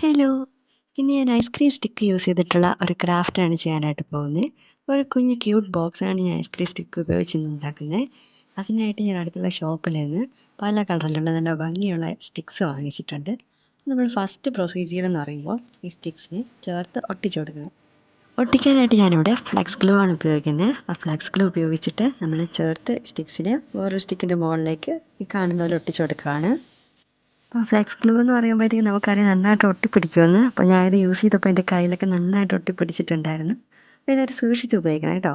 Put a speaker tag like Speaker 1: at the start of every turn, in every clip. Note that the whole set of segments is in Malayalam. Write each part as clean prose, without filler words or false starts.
Speaker 1: ഹലോ! ഇന്ന് ഞാൻ ഐസ്ക്രീം സ്റ്റിക്ക് യൂസ് ചെയ്തിട്ടുള്ള ഒരു ക്രാഫ്റ്റാണ് ചെയ്യാനായിട്ട് പോകുന്നത്. ഒരു കുഞ്ഞ് ക്യൂട്ട് ബോക്സാണ് ഞാൻ ഐസ്ക്രീം സ്റ്റിക്ക് ഉപയോഗിച്ച് ഇന്ന് ഉണ്ടാക്കുന്നത്. അതിനായിട്ട് ഞാൻ അടുത്തുള്ള ഷോപ്പിൽ നിന്ന് പല കളറിലുള്ള നല്ല ഭംഗിയുള്ള സ്റ്റിക്സ് വാങ്ങിച്ചിട്ടുണ്ട്. നമ്മൾ ഫസ്റ്റ് പ്രൊസീജിയർ എന്ന് പറയുമ്പോൾ ഈ സ്റ്റിക്സിനെ ചേർത്ത് ഒട്ടിച്ചു കൊടുക്കണം. ഒട്ടിക്കാനായിട്ട് ഞാനിവിടെ ഫ്ലെക്സ് ഗ്ലൂ ആണ് ഉപയോഗിക്കുന്നത്. ആ ഫ്ലെക്സ് ഗ്ലൂ ഉപയോഗിച്ചിട്ട് നമ്മൾ ചേർത്ത് സ്റ്റിക്സിനെ വേറൊരു സ്റ്റിക്കിൻ്റെ മുകളിലേക്ക് ഈ കാണുന്ന പോലെ ഒട്ടിച്ചു കൊടുക്കുകയാണ്. അപ്പോൾ ഫ്ലെക്സ് ഗ്ലൂ എന്ന് പറയുമ്പോഴത്തേക്കും നമുക്കറിയാം നന്നായിട്ട് ഒട്ടിപ്പിടിക്കുമെന്ന്. അപ്പോൾ ഞാനിത് യൂസ് ചെയ്തപ്പോൾ എൻ്റെ കയ്യിലൊക്കെ നന്നായിട്ട് ഒട്ടിപ്പിടിച്ചിട്ടുണ്ടായിരുന്നു. അപ്പോൾ ഇതൊരു സൂക്ഷിച്ച് ഉപയോഗിക്കണം കേട്ടോ.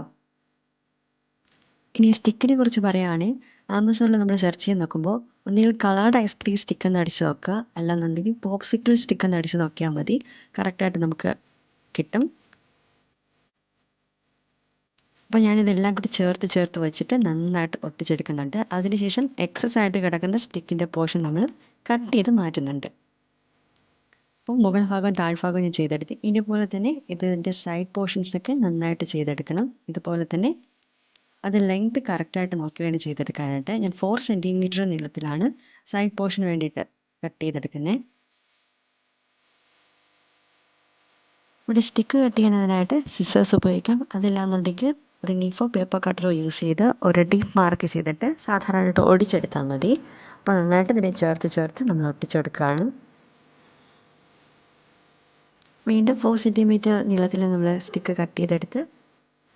Speaker 1: ഇനി സ്റ്റിക്കിനെ കുറിച്ച് പറയുകയാണെങ്കിൽ ആമസോണിൽ നമ്മൾ സെർച്ച് ചെയ്ത് നോക്കുമ്പോൾ ഒന്നുകിൽ കളർഡ് ഐസ്ക്രീം സ്റ്റിക്ക് എന്ന് അടിച്ച് നോക്കുക, അല്ലാന്നുണ്ടെങ്കിൽ പോപ്സിക്കിൾ സ്റ്റിക്ക് എന്ന് അടിച്ച് നോക്കിയാൽ മതി. കറക്റ്റായിട്ട് നമുക്ക് കിട്ടും. അപ്പോൾ ഞാനിതെല്ലാം കൂടി ചേർത്ത് വെച്ചിട്ട് നന്നായിട്ട് ഒട്ടിച്ചെടുക്കുന്നുണ്ട്. അതിനുശേഷം എക്സസ് ആയിട്ട് കിടക്കുന്ന സ്റ്റിക്കിൻ്റെ പോർഷൻ നമ്മൾ കട്ട് ചെയ്ത് മാറ്റുന്നുണ്ട്. അപ്പോൾ മുകൾ ഭാഗവും താഴ്ഭാഗവും ഞാൻ ചെയ്തെടുത്ത്. ഇതുപോലെ തന്നെ ഇതിൻ്റെ സൈഡ് പോർഷൻസൊക്കെ നന്നായിട്ട് ചെയ്തെടുക്കണം. ഇതുപോലെ തന്നെ അത് ലെങ്ത് കറക്റ്റായിട്ട് നോക്കി വേണം ചെയ്തെടുക്കാനായിട്ട്. ഞാൻ 4 സെൻറ്റിമീറ്റർ നീളത്തിലാണ് സൈഡ് പോർഷന് വേണ്ടിയിട്ട് കട്ട് ചെയ്തെടുക്കുന്നത്. ഇവിടെ സ്റ്റിക്ക് കട്ട് ചെയ്യുന്നതിനായിട്ട് സിസേഴ്സ് ഉപയോഗിക്കാം. അതില്ലാന്നുണ്ടെങ്കിൽ ഒരു നീഫോ പേപ്പർ കട്ടറോ യൂസ് ചെയ്ത് ഒരു ഡീപ്പ് മാർക്ക് ചെയ്തിട്ട് സാധാരണയായിട്ട് ഒടിച്ചെടുത്താൽ മതി. അപ്പോൾ നന്നായിട്ട് ഇതിനെ ചേർത്ത് നമ്മൾ ഒട്ടിച്ചെടുക്കുകയാണ്. വീണ്ടും 4 സെൻറ്റിമീറ്റർ നീളത്തിൽ നമ്മൾ സ്റ്റിക്ക് കട്ട് ചെയ്തെടുത്ത്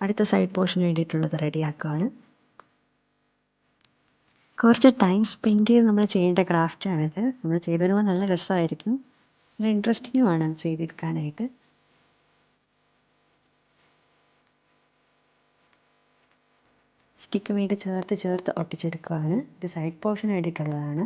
Speaker 1: അടുത്ത സൈഡ് പോർഷന് വേണ്ടിയിട്ടുള്ളത് റെഡിയാക്കുകയാണ്. കുറച്ച് ടൈം സ്പെൻഡ് ചെയ്ത് നമ്മൾ ചെയ്യേണ്ട ക്രാഫ്റ്റാണിത്. നമ്മൾ ചെയ്ത് വരുമ്പോൾ നല്ല രസമായിരിക്കും, നല്ല ഇൻട്രസ്റ്റിങ്ങുമാണ് ചെയ്തെടുക്കാനായിട്ട്. സ്റ്റിക്ക് വീണ്ടും ചേർത്ത് ഒട്ടിച്ചെടുക്കുകയാണ്. ഇത് സൈഡ് പോർഷന് വേണ്ടിയിട്ടുള്ളതാണ്.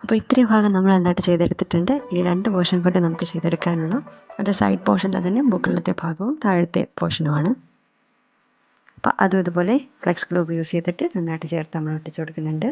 Speaker 1: അപ്പോൾ ഇത്രയും ഭാഗം നമ്മൾ നന്നായിട്ട് ചെയ്തെടുത്തിട്ടുണ്ട്. ഈ 2 പോർഷൻ കൊണ്ട് നമുക്ക് ചെയ്തെടുക്കാനുള്ളൂ. അത് സൈഡ് പോർഷനിൽ തന്നെ മുകളിലത്തെ ഭാഗവും താഴത്തെ പോർഷനുമാണ്. അപ്പോൾ അതും ഇതുപോലെ ഫ്ലെക്സ് ഗ്ലൂ യൂസ് ചെയ്തിട്ട് നന്നായിട്ട് ചേർത്ത് നമ്മൾ ഒട്ടിച്ച് കൊടുക്കുന്നുണ്ട്.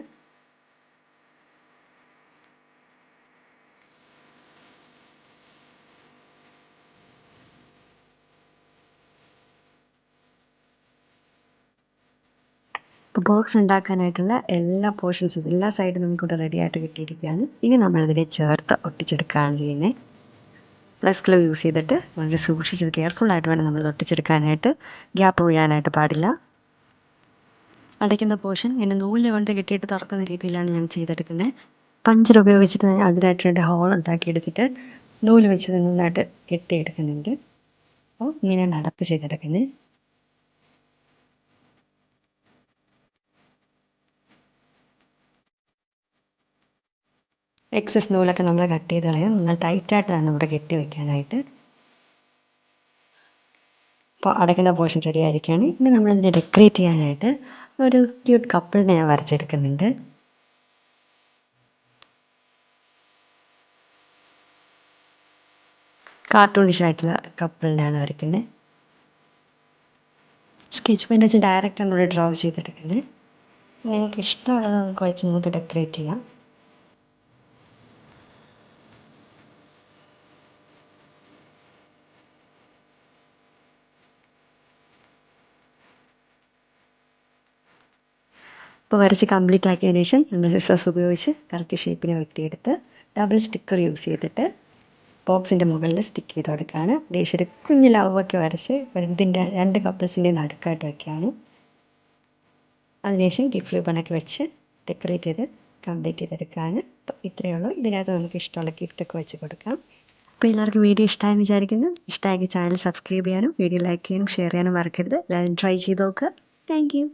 Speaker 1: ഇപ്പോൾ ബോക്സ് ഉണ്ടാക്കാനായിട്ടുള്ള എല്ലാ പോർഷൻസും എല്ലാ സൈഡും നമുക്കിവിടെ റെഡി ആയിട്ട് കിട്ടിയിരിക്കുകയാണ്. ഇനി നമ്മളിതിനെ ചേർത്ത് ഒട്ടിച്ചെടുക്കുകയാണ് ചെയ്യുന്നത്. ഫ്ലെക്സ് ഗ്ലൂ യൂസ് ചെയ്തിട്ട് വളരെ സൂക്ഷിച്ച് കെയർഫുള്ളായിട്ട് വേണം നമ്മൾ ഒട്ടിച്ചെടുക്കാനായിട്ട്. ഗ്യാപ്പ് വീഴാനായിട്ട് പാടില്ല. അടയ്ക്കുന്ന പോർഷൻ ഇങ്ങനെ നൂല് കൊണ്ട് കെട്ടിയിട്ട് തുറക്കുന്ന രീതിയിലാണ് ഞാൻ ചെയ്തെടുക്കുന്നത്. പഞ്ചർ ഉപയോഗിച്ചിട്ട് അതിനായിട്ട് 2 ഹോൾ ഉണ്ടാക്കിയെടുത്തിട്ട് നൂല് വെച്ച് നന്നായിട്ട് കെട്ടിയെടുക്കുന്നുണ്ട്. അപ്പോൾ ഇങ്ങനെയാണ് അടപ്പ് ചെയ്തെടുക്കുന്നത്. എക്സസ് നൂലൊക്കെ നമ്മൾ കട്ട് ചെയ്ത് കളയാം. നല്ല ടൈറ്റായിട്ടാണ് ഇവിടെ കെട്ടി വയ്ക്കാനായിട്ട്. അപ്പോൾ അടയ്ക്കുന്ന പോർഷൻ റെഡി ആയിരിക്കുകയാണ്. ഇനി നമ്മളിതിനെ ഡെക്കറേറ്റ് ചെയ്യാനായിട്ട് ഒരു ക്യൂട്ട് കപ്പിളിനെ ഞാൻ വരച്ചെടുക്കുന്നുണ്ട്. കാർട്ടൂണിഷ് ആയിട്ടുള്ള കപ്പിളിനെയാണ് വരയ്ക്കുന്നത്. സ്കെച്ച് പെൻ വെച്ച് ഡയറക്റ്റാണ് ഇവിടെ ഡ്രോ ചെയ്തെടുക്കുന്നത്. നിങ്ങൾക്ക് ഇഷ്ടമുള്ളത് നമുക്ക് ഡെക്കറേറ്റ് ചെയ്യാം. ഇപ്പോൾ വരച്ച് കംപ്ലീറ്റ് ആക്കിയതിന് ശേഷം നമ്മൾ സിസേഴ്സ് ഉപയോഗിച്ച് കറക്റ്റ് ഷേപ്പിന് വെട്ടിയെടുത്ത് ഡബിൾ സ്റ്റിക്കർ യൂസ് ചെയ്തിട്ട് ബോക്സിൻ്റെ മുകളിൽ സ്റ്റിക്ക് ചെയ്ത് കൊടുക്കുകയാണ്. ദേശം ഒരു കുഞ്ഞ് ലവൊക്കെ വരച്ച് ഇതിൻ്റെ 2 കപ്പിൾസിൻ്റെ നടുക്കായിട്ട് വയ്ക്കുകയാണ്. അതിനുശേഷം ഗിഫ്റ്റ് റിബണൊക്കെ വെച്ച് ഡെക്കറേറ്റ് ചെയ്ത് കംപ്ലീറ്റ് ചെയ്തെടുക്കുകയാണ്. അപ്പോൾ ഇത്രയേ ഉള്ളൂ. ഇതിനകത്ത് നമുക്ക് ഇഷ്ടമുള്ള ഗിഫ്റ്റൊക്കെ വെച്ച് കൊടുക്കാം. അപ്പോൾ എല്ലാവർക്കും വീഡിയോ ഇഷ്ടമായെന്ന് വിചാരിക്കുന്നു. ഇഷ്ടമായെങ്കിൽ ചാനൽ സബ്സ്ക്രൈബ് ചെയ്യാനും വീഡിയോ ലൈക്ക് ചെയ്യാനും ഷെയർ ചെയ്യാനും മറക്കരുത്. എല്ലാവരും ട്രൈ ചെയ്ത് നോക്കുക. Thank you.